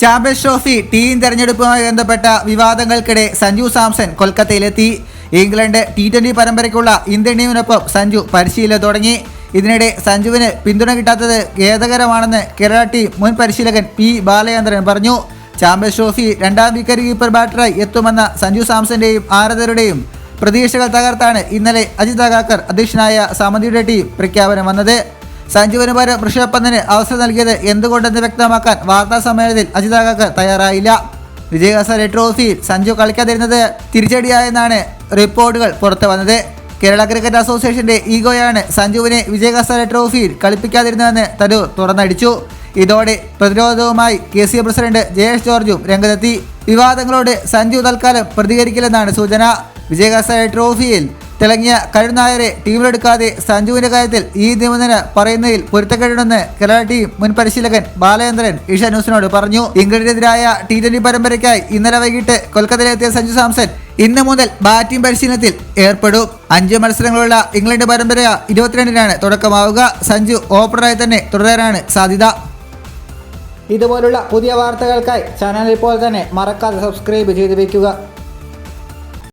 Champions trophy team തെരഞ്ഞെടുപ്പുമായി ബന്ധപ്പെട്ട വിവാദങ്ങൾക്കിടെ സഞ്ജു സാംസൺ കൊൽക്കത്തയിലെത്തി. ഇംഗ്ലണ്ട് T20 പരമ്പരയ്ക്കുള്ള ഇന്ത്യൻ ടീമിനൊപ്പം സഞ്ജു പരിശീലനം തുടങ്ങി. ഇതിനിടെ സഞ്ജുവിന് പിന്തുണ കിട്ടാത്തത് ഖേദകരമാണെന്ന് കേരള ടീം മുൻ പരിശീലകൻ P. ബാലചന്ദ്രൻ പറഞ്ഞു. ചാമ്പ്യൻസ് ട്രോഫി രണ്ടാം വിക്കറ്റ് കീപ്പർ ബാറ്ററായി എത്തുമെന്ന സഞ്ജു സാംസന്റെയും ആരാധകരുടെയും പ്രതീക്ഷകൾ തകർത്താണ് ഇന്നലെ അജിത് അഗാക്കർ അധ്യക്ഷനായ സമിതിയുടെ ടീം പ്രഖ്യാപനം വന്നത്. സഞ്ജുവിന് പകരം ഋഷഭ് പന്തിന് അവസരം നൽകിയത് എന്തുകൊണ്ടെന്ന് വ്യക്തമാക്കാൻ വാർത്താ സമ്മേളനത്തിൽ അജിത് അഗാക്കർ തയ്യാറായില്ല. വിജയ് ഹസാരെ ട്രോഫിയിൽ സഞ്ജു കളിക്കാതിരുന്നത് തിരിച്ചടിയായെന്നാണ് റിപ്പോർട്ടുകൾ പുറത്തു വന്നത്. കേരള ക്രിക്കറ്റ് അസോസിയേഷന്റെ ഈഗോയാണ് സഞ്ജുവിനെ വിജയ് ഹസാരെ ട്രോഫിയിൽ കളിപ്പിക്കാതിരുന്നതെന്ന് തരൂർ തുറന്നടിച്ചു. ഇതോടെ പ്രതിരോധവുമായി KCA പ്രസിഡന്റ് JS ജോർജും രംഗത്തെത്തി. വിവാദങ്ങളോട് സഞ്ജു തൽക്കാലം പ്രതികരിക്കില്ലെന്നാണ് സൂചന. വിജയ് ഹസാരെ ട്രോഫിയിൽ തിളങ്ങിയ കരുൺ നായരെ ടീമിലെടുക്കാതെ സഞ്ജുവിന്റെ കാര്യത്തിൽ ഈ നിബന്ധന പറയുന്നതിൽ പൊരുത്തക്കേടുണ്ടെന്ന് കേരള ടീം മുൻ പരിശീലകൻ ബാലചന്ദ്രൻ ഏഷ്യ ന്യൂസിനോട് പറഞ്ഞു. ഇംഗ്ലണ്ടിനെതിരായ T20 പരമ്പരയ്ക്കായി ഇന്നലെ വൈകിട്ട് കൊൽക്കത്തയിലെത്തിയ സഞ്ജു സാംസൺ ഇന്ന് മുതൽ ബാറ്റിംഗ് പരിശീലനത്തിൽ ഏർപ്പെടും. 5 മത്സരങ്ങളുള്ള ഇംഗ്ലണ്ട് പരമ്പര 22-നാണ് തുടക്കമാവുക. സഞ്ജു ഓപ്പണറായി തന്നെ തുടരാനാണ് സാധ്യത. ഇതുപോലുള്ള പുതിയ വാർത്തകൾക്കായി ചാനൽ ഇപ്പോൾ തന്നെ മറക്കാതെ സബ്സ്ക്രൈബ് ചെയ്ത് വയ്ക്കുക.